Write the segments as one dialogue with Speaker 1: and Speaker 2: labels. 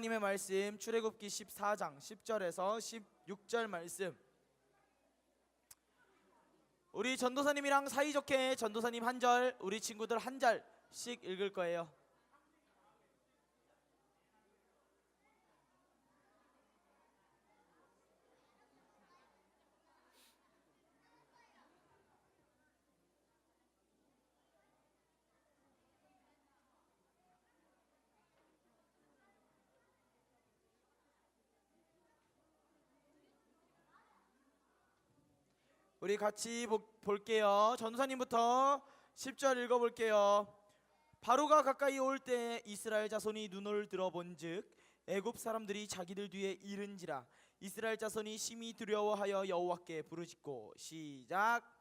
Speaker 1: 하나님의 말씀 출애굽기 14장 10절에서 16절 말씀, 우리 전도사님이랑 사이좋게 전도사님 한 절, 우리 친구들 한 절씩 읽을 거예요. 우리 같이 볼게요. 전도사님부터 10절 읽어볼게요. 바로가 가까이 올 때 이스라엘 자손이 눈을 들어본즉 애굽 사람들이 자기들 뒤에 이른지라. 이스라엘 자손이 심히 두려워하여 여호와께 부르짖고. 시작.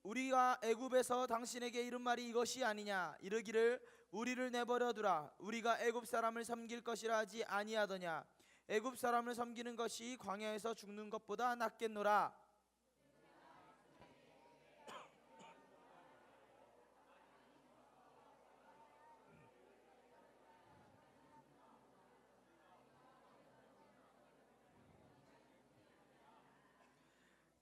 Speaker 1: 우리가 애굽에서 당신에게 이른 말이 이것이 아니냐. 이르기를 우리를 내버려 두라. 우리가 애굽 사람을 섬길 것이라 하지 아니하더냐. 애굽 사람을 섬기는 것이 광야에서 죽는 것보다 낫겠노라.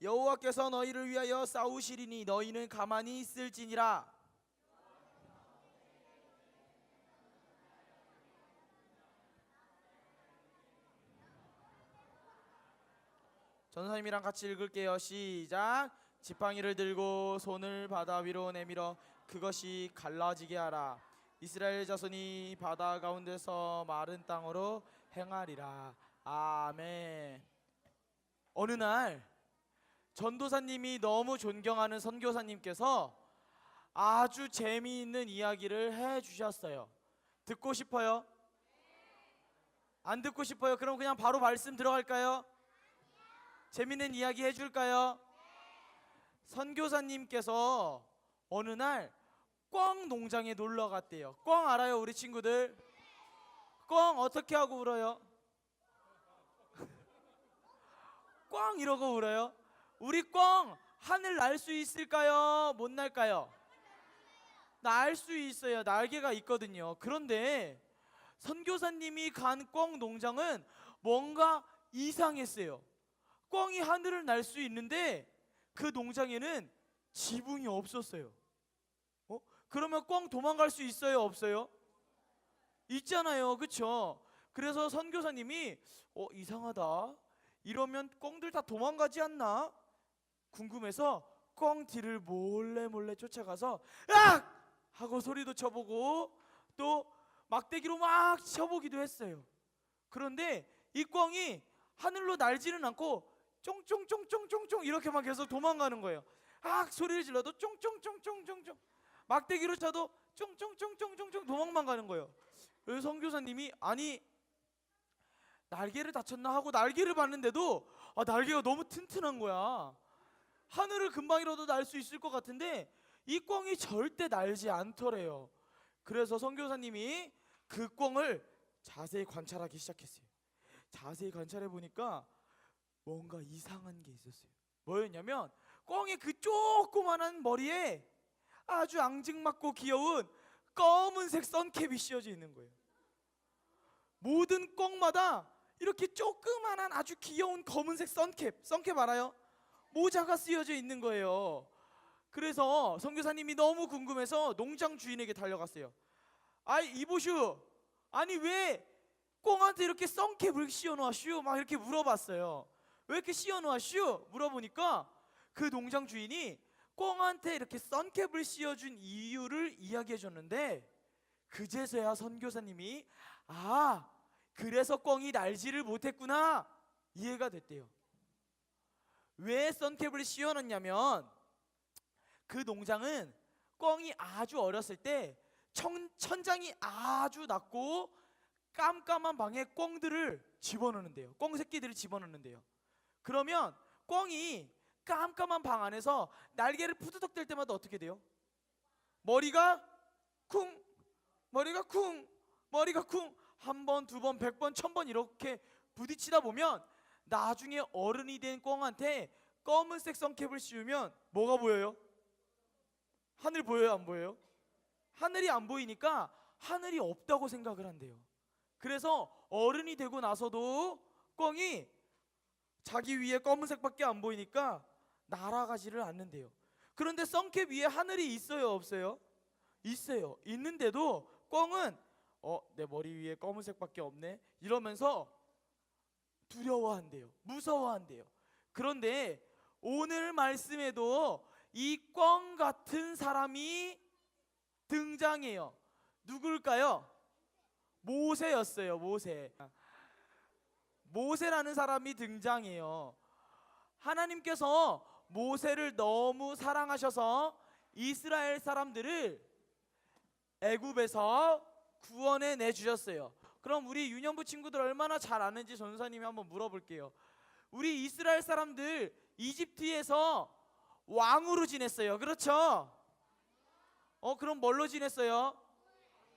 Speaker 1: 여호와께서 너희를 위하여 싸우시리니 너희는 가만히 있을지니라. 전사님이랑 같이 읽을게요. 시작. 지팡이를 들고 손을 바다 위로 내밀어 그것이 갈라지게 하라. 이스라엘 자손이 바다 가운데서 마른 땅으로 행하리라. 아멘. 어느 날 전도사님이 너무 존경하는 선교사님께서 아주 재미있는 이야기를 해주셨어요. 듣고 싶어요? 안 듣고 싶어요? 그럼 그냥 바로 말씀 들어갈까요? 재미있는 이야기 해줄까요? 선교사님께서 어느 날 꿩 농장에 놀러 갔대요. 꿩 알아요, 우리 친구들? 꿩 어떻게 하고 울어요? 꿩 이러고 울어요. 우리 꿩 하늘 날 수 있을까요? 못 날까요? 날 수 있어요. 날개가 있거든요. 그런데 선교사님이 간 꿩 농장은 뭔가 이상했어요. 꿩이 하늘을 날 수 있는데 그 농장에는 지붕이 없었어요. 그러면 꿩 도망갈 수 있어요, 없어요? 있잖아요, 그쵸? 그래서 선교사님이 이상하다, 이러면 꿩들 다 도망가지 않나? 궁금해서 꿩 뒤를 몰래 쫓아가서 으악! 하고 소리도 쳐보고 또 막대기로 막 쳐보기도 했어요. 그런데 이 꿩이 하늘로 날지는 않고 쫑쫑쫑쫑쫑쫑 이렇게만 계속 도망가는 거예요. 악 소리를 질러도 쫑쫑쫑쫑쫑쫑, 막대기로 쳐도 쫑쫑쫑쫑쫑쫑 도망만 가는 거예요. 그래서 선교사님이 아니 날개를 다쳤나 하고 날개를 봤는데도 날개가 너무 튼튼한 거야. 하늘을 금방이라도 날 수 있을 것 같은데 이 꿩이 절대 날지 않더래요. 그래서 선교사님이 그 꿩을 자세히 관찰하기 시작했어요. 자세히 관찰해 보니까 뭔가 이상한 게 있었어요. 뭐였냐면 꿩의 그 조그만한 머리에 아주 앙증맞고 귀여운 검은색 선캡이 씌워져 있는 거예요. 모든 꿩마다 이렇게 조그만한 아주 귀여운 검은색 선캡 알아요? 모자가 쓰여져 있는 거예요. 그래서 선교사님이 너무 궁금해서 농장 주인에게 달려갔어요. 아이 이보슈, 아니 왜 꿩한테 이렇게 선캡을 씌워놓아 슈? 막 이렇게 물어봤어요. 왜 이렇게 씌워놓아 슈? 물어보니까 그 농장 주인이 꿩한테 이렇게 선캡을 씌워준 이유를 이야기해 줬는데 그제서야 선교사님이 그래서 꿩이 날지를 못했구나 이해가 됐대요. 왜 선캡을 씌워놨냐면 그 농장은 꿩이 아주 어렸을 때 천장이 아주 낮고 깜깜한 방에 꿩들을 집어넣는데요. 꿩 새끼들을 집어넣는데요. 그러면 꿩이 깜깜한 방 안에서 날개를 푸드덕 댈 때마다 어떻게 돼요? 머리가 쿵, 머리가 쿵, 머리가 쿵 한 번, 두 번, 100번, 1000번 이렇게 부딪히다 보면 나중에 어른이 된 꿩한테 검은색 선캡을 씌우면 뭐가 보여요? 하늘 보여요, 안 보여요? 하늘이 안 보이니까 하늘이 없다고 생각을 한대요. 그래서 어른이 되고 나서도 꿩이 자기 위에 검은색밖에 안 보이니까 날아가지를 않는데요. 그런데 선캡 위에 하늘이 있어요, 없어요? 있어요. 있는데도 꿩은 내 머리 위에 검은색밖에 없네 이러면서 두려워한대요. 무서워한대요. 그런데 오늘 말씀에도 이 꿩 같은 사람이 등장해요. 누굴까요? 모세였어요. 모세라는 사람이 등장해요. 하나님께서 모세를 너무 사랑하셔서 이스라엘 사람들을 애굽에서 구원해 내주셨어요. 그럼 우리 유년부 친구들 얼마나 잘 아는지 전사님이 한번 물어볼게요. 우리 이스라엘 사람들 이집트에서 왕으로 지냈어요. 그렇죠? 그럼 뭘로 지냈어요?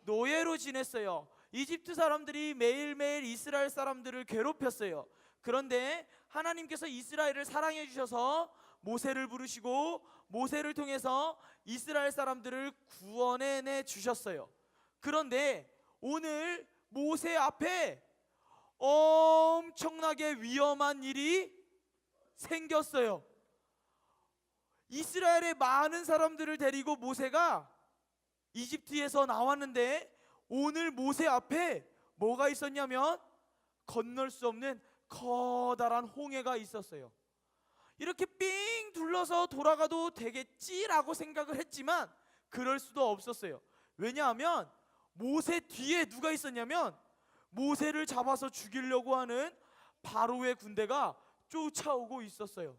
Speaker 1: 노예로 지냈어요. 이집트 사람들이 매일매일 이스라엘 사람들을 괴롭혔어요. 그런데 하나님께서 이스라엘을 사랑해 주셔서 모세를 부르시고 모세를 통해서 이스라엘 사람들을 구원해 주셨어요. 그런데 오늘 모세 앞에 엄청나게 위험한 일이 생겼어요. 이스라엘의 많은 사람들을 데리고 모세가 이집트에서 나왔는데 오늘 모세 앞에 뭐가 있었냐면 건널 수 없는 커다란 홍해가 있었어요. 이렇게 삥 둘러서 돌아가도 되겠지라고 생각을 했지만 그럴 수도 없었어요. 왜냐하면 모세 뒤에 누가 있었냐면 모세를 잡아서 죽이려고 하는 바로의 군대가 쫓아오고 있었어요.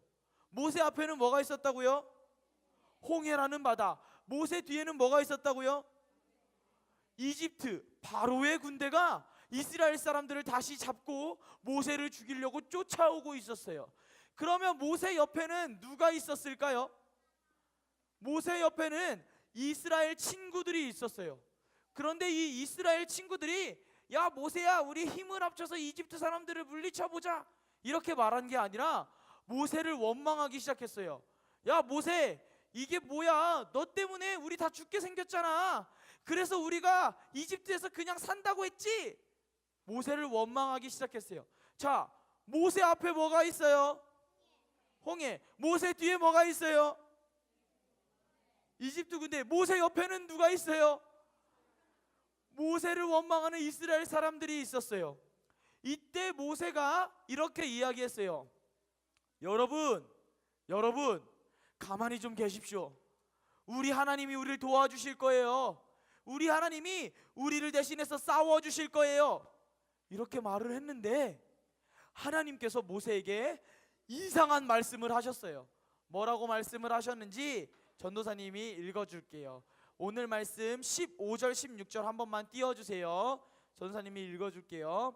Speaker 1: 모세 앞에는 뭐가 있었다고요? 홍해라는 바다. 모세 뒤에는 뭐가 있었다고요? 이집트 바로의 군대가 이스라엘 사람들을 다시 잡고 모세를 죽이려고 쫓아오고 있었어요. 그러면 모세 옆에는 누가 있었을까요? 모세 옆에는 이스라엘 친구들이 있었어요. 그런데 이 이스라엘 친구들이 야 모세야 우리 힘을 합쳐서 이집트 사람들을 물리쳐보자 이렇게 말한 게 아니라 모세를 원망하기 시작했어요. 야 모세 이게 뭐야, 너 때문에 우리 다 죽게 생겼잖아. 그래서 우리가 이집트에서 그냥 산다고 했지. 모세를 원망하기 시작했어요. 자, 모세 앞에 뭐가 있어요? 홍해. 모세 뒤에 뭐가 있어요? 이집트 군대. 모세 옆에는 누가 있어요? 모세를 원망하는 이스라엘 사람들이 있었어요. 이때 모세가 이렇게 이야기했어요. 여러분 가만히 좀 계십시오. 우리 하나님이 우리를 도와주실 거예요. 우리 하나님이 우리를 대신해서 싸워주실 거예요. 이렇게 말을 했는데 하나님께서 모세에게 이상한 말씀을 하셨어요. 뭐라고 말씀을 하셨는지 전도사님이 읽어줄게요. 오늘 말씀 15절 16절 한 번만 띄워주세요. 전도사님이 읽어줄게요.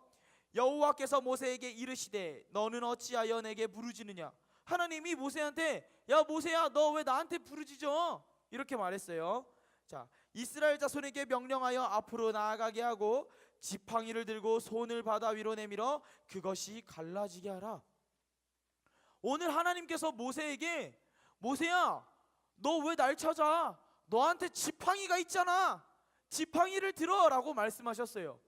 Speaker 1: 여호와께서 모세에게 이르시되 너는 어찌하여 내게 부르짖느냐. 하나님이 모세한테 야 모세야 너 왜 나한테 부르짖어 이렇게 말했어요. 자, 이스라엘 자손에게 명령하여 앞으로 나아가게 하고 지팡이를 들고 손을 바다 위로 내밀어 그것이 갈라지게 하라. 오늘 하나님께서 모세에게 모세야 너 왜 날 찾아? 너한테 지팡이가 있잖아. 지팡이를 들어 라고 말씀하셨어요.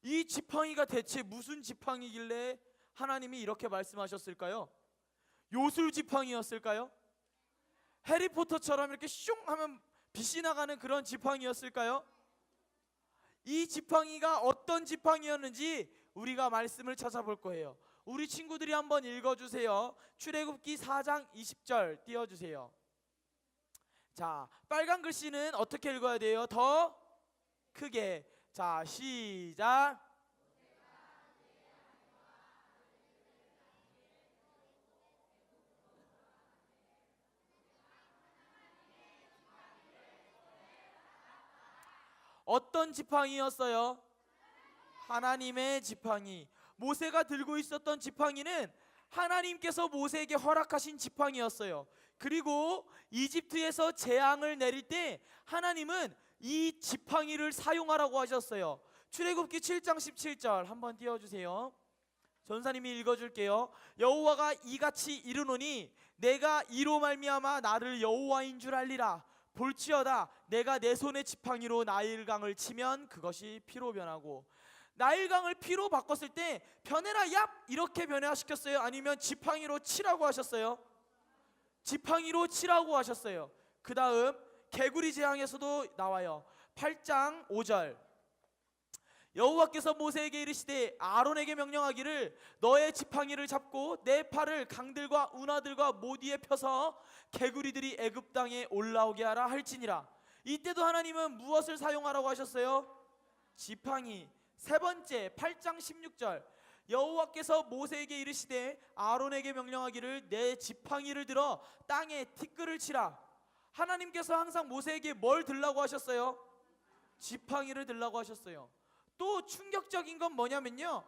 Speaker 1: 이 지팡이가 대체 무슨 지팡이길래 하나님이 이렇게 말씀하셨을까요? 요술 지팡이였을까요? 해리포터처럼 이렇게 슝 하면 빛이 나가는 그런 지팡이였을까요? 이 지팡이가 어떤 지팡이였는지 우리가 말씀을 찾아볼 거예요. 우리 친구들이 한번 읽어주세요. 출애굽기 4장 20절 띄워주세요. 자, 빨간 글씨는 어떻게 읽어야 돼요? 더 크게. 자, 시작. 어떤 지팡이였어요? 하나님의 지팡이. 모세가 들고 있었던 지팡이는 하나님께서 모세에게 허락하신 지팡이였어요. 그리고 이집트에서 재앙을 내릴 때 하나님은 이 지팡이를 사용하라고 하셨어요. 출애굽기 7장 17절 한번 띄워주세요. 전사님이 읽어줄게요. 여호와가 이같이 이르노니 내가 이로 말미암아 나를 여호와인 줄 알리라. 볼지어다 내가 내 손의 지팡이로 나일강을 치면 그것이 피로 변하고. 나일강을 피로 바꿨을 때 변해라 얍 이렇게 변화시켰어요? 아니면 지팡이로 치라고 하셨어요? 지팡이로 치라고 하셨어요. 그 다음 개구리 재앙에서도 나와요. 8장 5절 여호와께서 모세에게 이르시되 아론에게 명령하기를 너의 지팡이를 잡고 내 팔을 강들과 운하들과 모디에 펴서 개구리들이 애굽 땅에 올라오게 하라 할지니라. 이때도 하나님은 무엇을 사용하라고 하셨어요? 지팡이. 세 번째 8장 16절 여호와께서 모세에게 이르시되 아론에게 명령하기를 내 지팡이를 들어 땅에 티끌을 치라. 하나님께서 항상 모세에게 뭘 들라고 하셨어요? 지팡이를 들라고 하셨어요. 또 충격적인 건 뭐냐면요,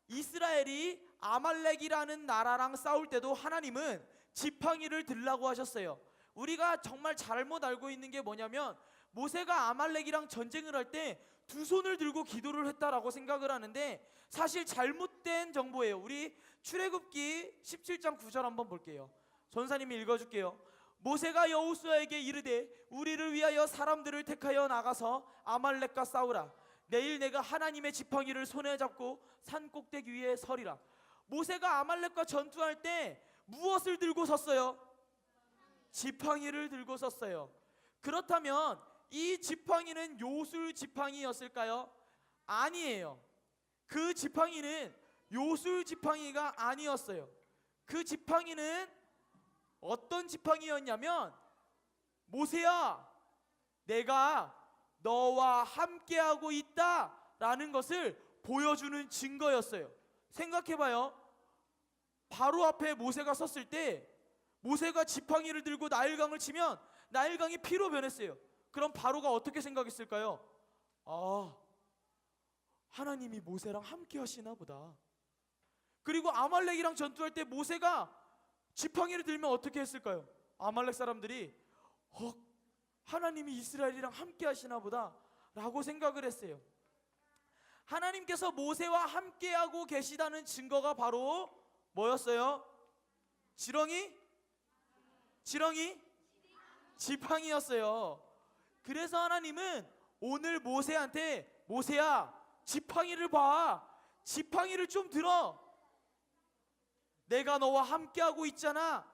Speaker 1: 이스라엘이 아말렉이라는 나라랑 싸울 때도 하나님은 지팡이를 들라고 하셨어요. 우리가 정말 잘못 알고 있는 게 뭐냐면 모세가 아말렉이랑 전쟁을 할 때 두 손을 들고 기도를 했다라고 생각을 하는데 사실 잘못된 정보예요. 우리 출애굽기 17장 9절 한번 볼게요. 전사님이 읽어줄게요. 모세가 여호수아에게 이르되 우리를 위하여 사람들을 택하여 나가서 아말렉과 싸우라. 내일 내가 하나님의 지팡이를 손에 잡고 산 꼭대기 위에 서리라. 모세가 아말렉과 전투할 때 무엇을 들고 섰어요? 지팡이를 들고 섰어요. 그렇다면 이 지팡이는 요술 지팡이였을까요? 아니에요. 그 지팡이는 요술 지팡이가 아니었어요. 그 지팡이는 어떤 지팡이였냐면 모세야 내가 너와 함께하고 있다라는 것을 보여주는 증거였어요. 생각해봐요. 바로 앞에 모세가 섰을 때 모세가 지팡이를 들고 나일강을 치면 나일강이 피로 변했어요. 그럼 바로가 어떻게 생각했을까요? 아, 하나님이 모세랑 함께 하시나 보다. 그리고 아말렉이랑 전투할 때 모세가 지팡이를 들면 어떻게 했을까요? 아말렉 사람들이 하나님이 이스라엘이랑 함께 하시나 보다 라고 생각을 했어요. 하나님께서 모세와 함께하고 계시다는 증거가 바로 뭐였어요? 지렁이? 지팡이였어요. 그래서 하나님은 오늘 모세한테 모세야 지팡이를 봐, 지팡이를 좀 들어, 내가 너와 함께하고 있잖아,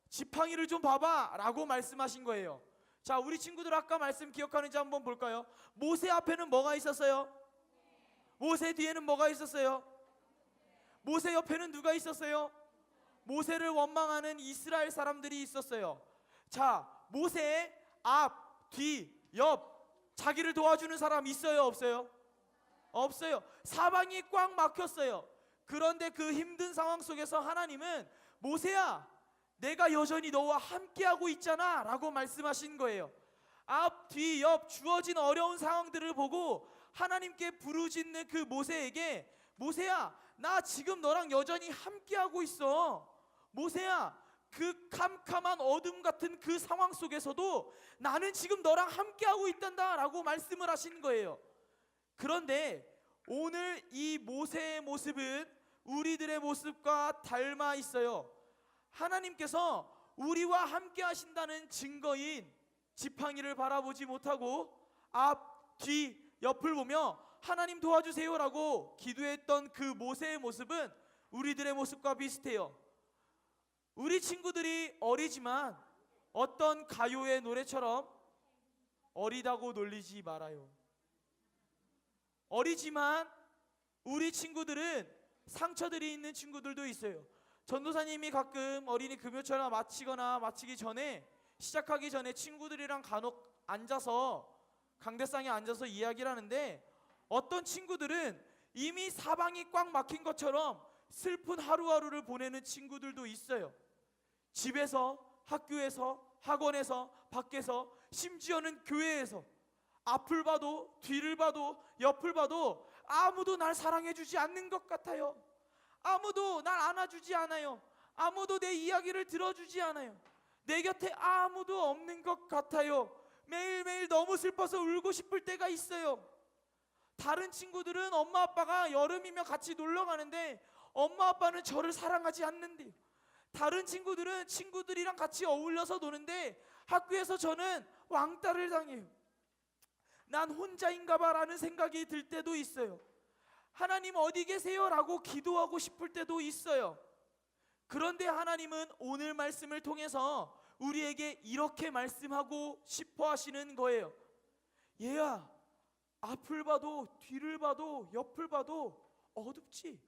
Speaker 1: 지팡이를 좀 봐봐 라고 말씀하신 거예요. 자, 우리 친구들 아까 말씀 기억하는지 한번 볼까요? 모세 앞에는 뭐가 있었어요? 모세 뒤에는 뭐가 있었어요? 모세 옆에는 누가 있었어요? 모세를 원망하는 이스라엘 사람들이 있었어요. 자, 모세의 앞, 뒤, 옆 자기를 도와주는 사람 있어요? 없어요? 없어요. 사방이 꽉 막혔어요. 그런데 그 힘든 상황 속에서 하나님은 모세야 내가 여전히 너와 함께하고 있잖아 라고 말씀하신 거예요. 앞, 뒤, 옆 주어진 어려운 상황들을 보고 하나님께 부르짖는 그 모세에게 모세야 나 지금 너랑 여전히 함께하고 있어. 모세야 그 캄캄한 어둠 같은 그 상황 속에서도 나는 지금 너랑 함께하고 있단다 라고 말씀을 하신 거예요. 그런데 오늘 이 모세의 모습은 우리들의 모습과 닮아 있어요. 하나님께서 우리와 함께 하신다는 증거인 지팡이를 바라보지 못하고 앞, 뒤, 옆을 보며 하나님 도와주세요 라고 기도했던 그 모세의 모습은 우리들의 모습과 비슷해요. 우리 친구들이 어리지만 어떤 가요의 노래처럼 어리다고 놀리지 말아요. 어리지만 우리 친구들은 상처들이 있는 친구들도 있어요. 전도사님이 가끔 어린이 금요철화 마치거나 마치기 전에 시작하기 전에 친구들이랑 간혹 앉아서 강대상에 앉아서 이야기를 하는데 어떤 친구들은 이미 사방이 꽉 막힌 것처럼 슬픈 하루하루를 보내는 친구들도 있어요. 집에서, 학교에서, 학원에서, 밖에서, 심지어는 교회에서 앞을 봐도 뒤를 봐도 옆을 봐도 아무도 날 사랑해주지 않는 것 같아요. 아무도 날 안아주지 않아요. 아무도 내 이야기를 들어주지 않아요. 내 곁에 아무도 없는 것 같아요. 매일매일 너무 슬퍼서 울고 싶을 때가 있어요. 다른 친구들은 엄마 아빠가 여름이면 같이 놀러 가는데 엄마 아빠는 저를 사랑하지 않는데요. 다른 친구들은 친구들이랑 같이 어울려서 노는데 학교에서 저는 왕따를 당해요. 난 혼자인가봐 라는 생각이 들 때도 있어요. 하나님 어디 계세요? 라고 기도하고 싶을 때도 있어요. 그런데 하나님은 오늘 말씀을 통해서 우리에게 이렇게 말씀하고 싶어 하시는 거예요. 얘야, 앞을 봐도 뒤를 봐도 옆을 봐도 어둡지,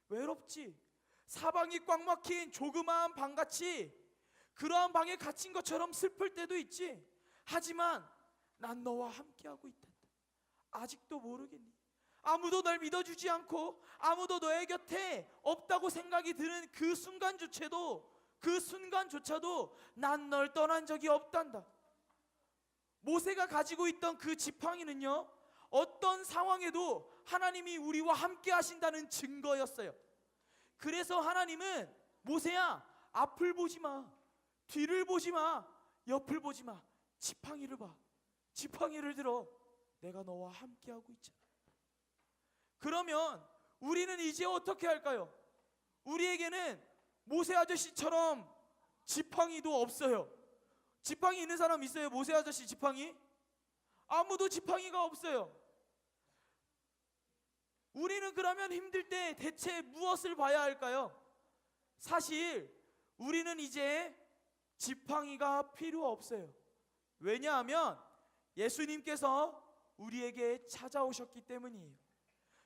Speaker 1: 외롭지, 사방이 꽉 막힌 조그마한 방같이 그러한 방에 갇힌 것처럼 슬플 때도 있지. 하지만 난 너와 함께하고 있단다. 아직도 모르겠니? 아무도 널 믿어주지 않고 아무도 너의 곁에 없다고 생각이 드는 그 순간조차도 난 널 떠난 적이 없단다. 모세가 가지고 있던 그 지팡이는요, 어떤 상황에도 하나님이 우리와 함께 하신다는 증거였어요. 그래서 하나님은 모세야, 앞을 보지 마, 뒤를 보지 마, 옆을 보지 마, 지팡이를 봐. 지팡이를 들어. 내가 너와 함께하고 있잖아. 그러면 우리는 이제 어떻게 할까요? 우리에게는 모세 아저씨처럼 지팡이도 없어요. 지팡이 있는 사람 있어요? 모세 아저씨 지팡이? 아무도 지팡이가 없어요. 우리는 그러면 힘들 때 대체 무엇을 봐야 할까요? 사실 우리는 이제 지팡이가 필요 없어요. 왜냐하면 예수님께서 우리에게 찾아오셨기 때문이에요.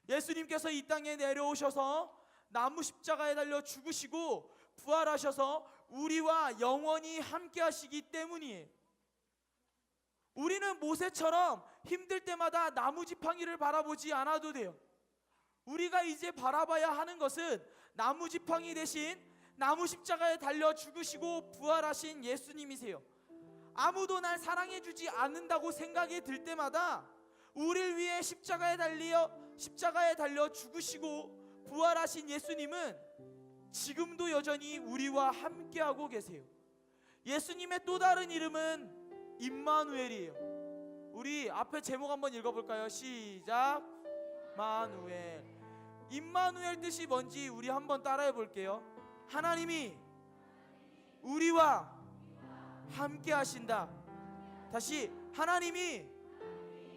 Speaker 1: 예수님께서 이 땅에 내려오셔서 나무 십자가에 달려 죽으시고 부활하셔서 우리와 영원히 함께 하시기 때문이에요. 우리는 모세처럼 힘들 때마다 나무 지팡이를 바라보지 않아도 돼요. 우리가 이제 바라봐야 하는 것은 나무 지팡이 대신 나무 십자가에 달려 죽으시고 부활하신 예수님이세요. 아무도 날 사랑해주지 않는다고 생각이 들 때마다 우리를 위해 십자가에 달려 죽으시고 부활하신 예수님은 지금도 여전히 우리와 함께하고 계세요. 예수님의 또 다른 이름은 임마누엘이에요. 우리 앞에 제목 한번 읽어볼까요? 시작. 마누엘. 임마누엘 뜻이 뭔지 우리 한번 따라해 볼게요. 하나님이 우리와 함께 하신다. 다시, 하나님이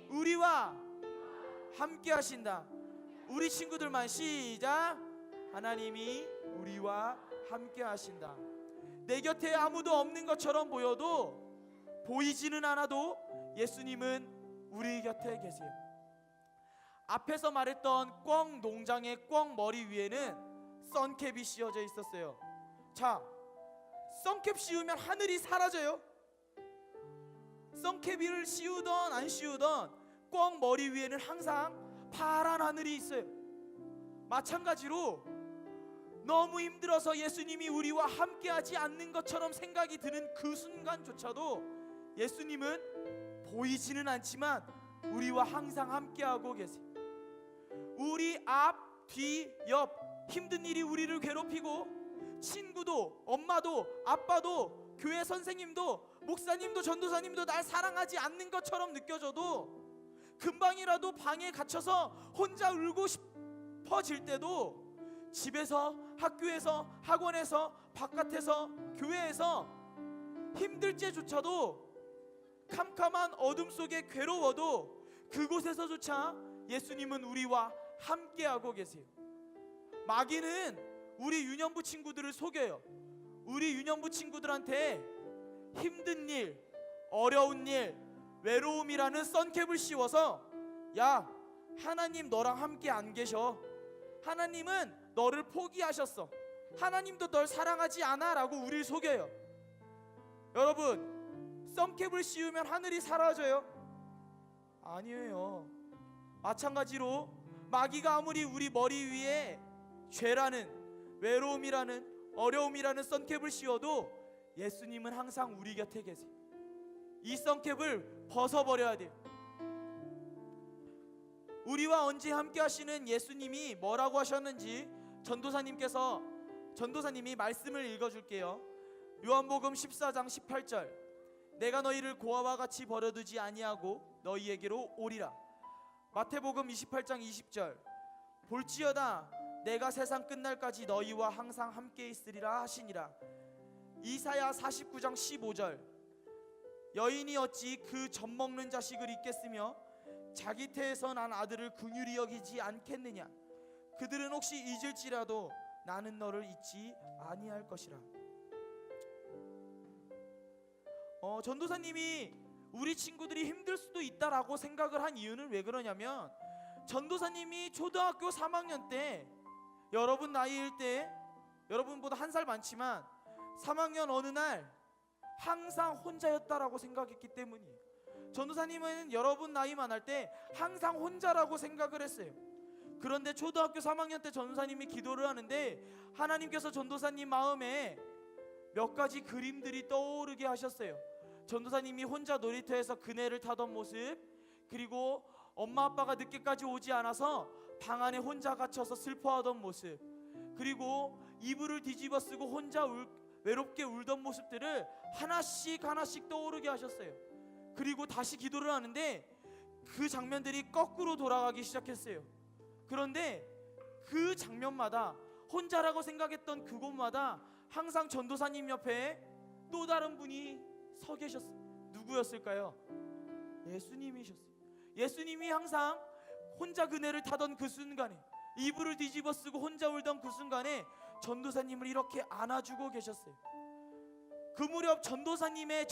Speaker 1: 우리와 함께 하신다. 우리 친구들만 시작. 하나님이 우리와 함께 하신다. 내 곁에 아무도 없는 것처럼 보이지는 않아도 예수님은 우리 곁에 계세요. 앞에서 말했던 꿩 농장의 꿩 머리 위에는 선캡이 씌워져 있었어요. 자, 선캡 씌우면 하늘이 사라져요? 선캡을 씌우던 안 씌우던 꿩 머리 위에는 항상 파란 하늘이 있어요. 마찬가지로 너무 힘들어서 예수님이 우리와 함께하지 않는 것처럼 생각이 드는 그 순간조차도 예수님은 보이지는 않지만 우리와 항상 함께하고 계세요. 우리 앞, 뒤, 옆 힘든 일이 우리를 괴롭히고 친구도, 엄마도, 아빠도, 교회 선생님도, 목사님도, 전도사님도 날 사랑하지 않는 것처럼 느껴져도 금방이라도 방에 갇혀서 혼자 울고 싶어질 때도 집에서, 학교에서, 학원에서, 바깥에서, 교회에서 힘들 때조차도 캄캄한 어둠 속에 괴로워도 그곳에서조차 예수님은 우리와 함께하고 계세요. 마귀는 우리 유년부 친구들을 속여요. 우리 유년부 친구들한테 힘든 일, 어려운 일, 외로움이라는 선캡을 씌워서 야, 하나님 너랑 함께 안 계셔. 하나님은 너를 포기하셨어. 하나님도 널 사랑하지 않아 라고 우리를 속여요. 여러분, 선캡을 씌우면 하늘이 사라져요? 아니에요. 마찬가지로 마귀가 아무리 우리 머리 위에 죄라는, 외로움이라는, 어려움이라는 선캡을 씌워도 예수님은 항상 우리 곁에 계세요. 이 선캡을 벗어버려야 돼요. 우리와 언제 함께 하시는 예수님이 뭐라고 하셨는지 전도사님이 말씀을 읽어줄게요. 요한복음 14장 18절. 내가 너희를 고아와 같이 버려두지 아니하고 너희에게로 오리라. 마태복음 28장 20절 볼지어다 내가 세상 끝날까지 너희와 항상 함께 있으리라 하시니라. 이사야 49장 15절 여인이 어찌 그 젖먹는 자식을 잊겠으며 자기 태에서 난 아들을 긍휼히 여기지 않겠느냐. 그들은 혹시 잊을지라도 나는 너를 잊지 아니할 것이라. 전도사님이 우리 친구들이 힘들 수도 있다라고 생각을 한 이유는 왜 그러냐면, 전도사님이 초등학교 3학년 때 여러분 나이일 때 여러분보다 한 살 많지만 3학년 어느 날 항상 혼자였다라고 생각했기 때문이에요. 전도사님은 여러분 나이만 할 때 항상 혼자라고 생각을 했어요. 그런데 초등학교 3학년 때 전도사님이 기도를 하는데 하나님께서 전도사님 마음에 몇 가지 그림들이 떠오르게 하셨어요. 전도사님이 혼자 놀이터에서 그네를 타던 모습, 그리고 엄마 아빠가 늦게까지 오지 않아서 방 안에 혼자 갇혀서 슬퍼하던 모습, 그리고 이불을 뒤집어 쓰고 혼자 외롭게 울던 모습들을 하나씩 떠오르게 하셨어요. 그리고 다시 기도를 하는데 그 장면들이 거꾸로 돌아가기 시작했어요. 그런데 그 장면마다 혼자라고 생각했던 그곳마다 항상 전도사님 옆에 또 다른 분이 서 계셨어요. 누구였을까요? 예수님이셨어요. 예수님이 항상 혼자 그네를 타던 그 순간에, 이불을 뒤집어 쓰고 혼자 울던 그 순간에 전도사님을 이렇게 안아주고 계셨어요. 그 무렵 전도사님을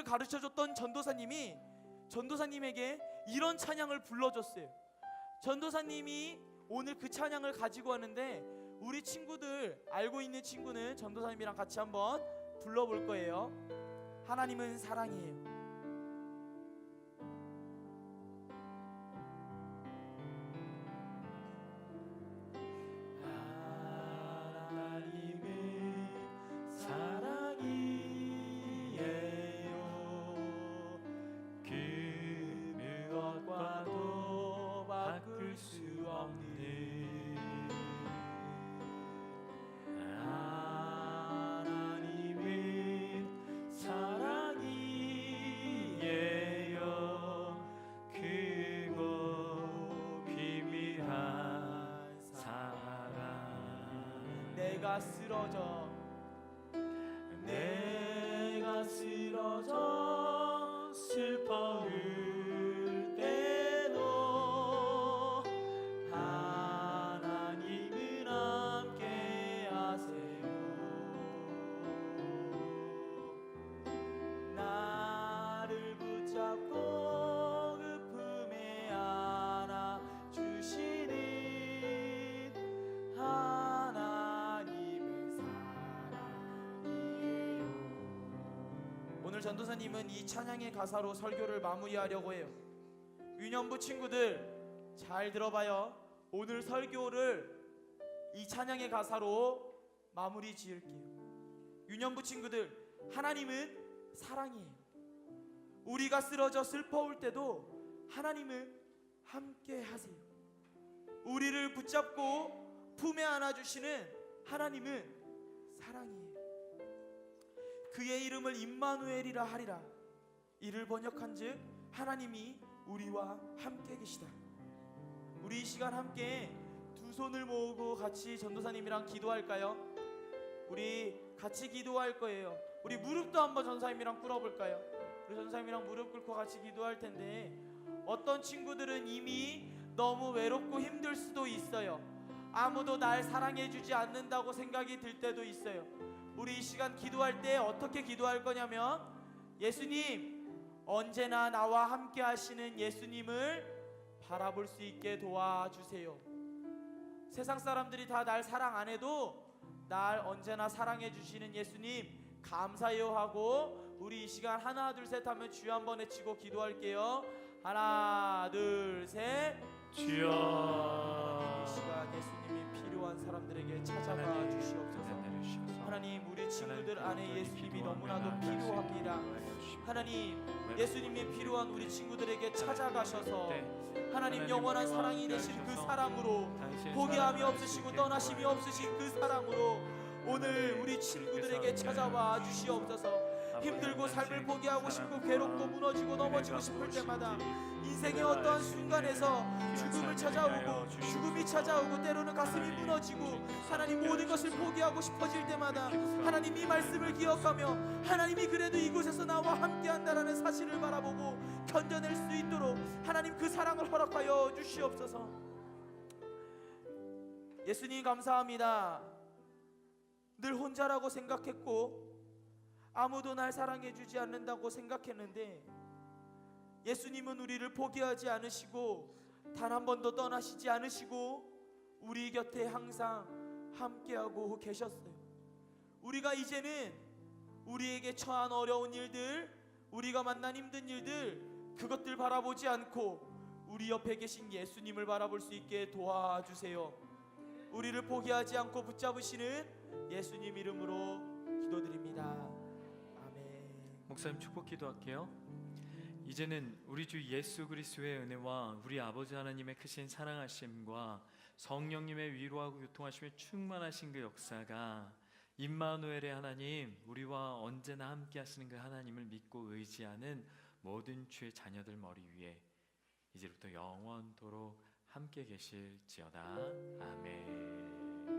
Speaker 1: 가르쳐줬던 전도사님이 전도사님에게 이런 찬양을 불러줬어요. 전도사님이 오늘 그 찬양을 가지고 왔는데 우리 친구들, 알고 있는 친구는 전도사님이랑 같이 한번 불러볼 거예요. 하나님은 사랑이에요. 내가 쓰러져 슬퍼 울 때도 하나님은 함께 하세요. 나를 붙잡고 그 품에 안아 주시는 오늘 전도사님은 이 찬양의 가사로 설교를 마무리하려고 해요. 유년부 친구들 잘 들어봐요. 오늘 설교를 이 찬양의 가사로 마무리 지을게요. 유년부 친구들, 하나님은 사랑이에요. 우리가 쓰러져 슬퍼올 때도 하나님은 함께 하세요. 우리를 붙잡고 품에 안아주시는 하나님은 사랑이에요. 그의 이름을 임마누엘이라 하리라. 이를 번역한즉 하나님이 우리와 함께 계시다. 우리 이 시간 함께 두 손을 모으고 같이 전도사님이랑 기도할까요? 우리 같이 기도할 거예요. 우리 무릎도 한번 전도사님이랑 꿇어볼까요? 우리 전도사님이랑 무릎 꿇고 같이 기도할 텐데, 어떤 친구들은 이미 너무 외롭고 힘들 수도 있어요. 아무도 날 사랑해주지 않는다고 생각이 들 때도 있어요. 우리 이 시간 기도할 때 어떻게 기도할 거냐면, 예수님, 언제나 나와 함께 하시는 예수님을 바라볼 수 있게 도와주세요. 세상 사람들이 다 날 사랑 안 해도 날 언제나 사랑해 주시는 예수님 감사해요 하고 우리 이 시간 하나 둘 셋 하면 주여 한번 외치고 기도할게요. 하나 둘 셋. 주여. 이 시간 예수님이 필요한 사람들에게 찾아가 주시옵소서. 하나님, 우리 친구들 안에 예수님이 너무나도 필요합니다. 하나님, 예수님이 필요한 우리 친구들에게 찾아가셔서 하나님 영원한 사랑이 되신 그 사랑으로, 포기함이 없으시고 떠나심이 없으신 그 사랑으로 오늘 우리 친구들에게 찾아와 주시옵소서. 힘들고 삶을 포기하고 싶고 괴롭고 무너지고 넘어지고 싶을 때마다 인생의 어떠한 순간에서 죽음을 찾아오고 죽음이 찾아오고 때로는 가슴이 무너지고 하나님 모든 것을 포기하고 싶어질 때마다 하나님 이 말씀을 기억하며 하나님이 그래도 이곳에서 나와 함께한다라는 사실을 바라보고 견뎌낼 수 있도록 하나님 그 사랑을 허락하여 주시옵소서. 예수님 감사합니다. 늘 혼자라고 생각했고 아무도 날 사랑해 주지 않는다고 생각했는데 예수님은 우리를 포기하지 않으시고 단 한 번도 떠나시지 않으시고 우리 곁에 항상 함께하고 계셨어요. 우리가 이제는 우리에게 처한 어려운 일들, 우리가 만난 힘든 일들, 그것들 바라보지 않고 우리 옆에 계신 예수님을 바라볼 수 있게 도와주세요. 우리를 포기하지 않고 붙잡으시는 예수님 이름으로 기도드립니다. 아멘.
Speaker 2: 목사님 축복 기도할게요. 이제는 우리 주 예수 그리스도의 은혜와 우리 아버지 하나님의 크신 사랑하심과 성령님의 위로하고 교통하심에 충만하신 그 역사가 임마누엘의 하나님, 우리와 언제나 함께 하시는 그 하나님을 믿고 의지하는 모든 주의 자녀들 머리 위에 이제부터 영원토록 함께 계실지어다. 아멘.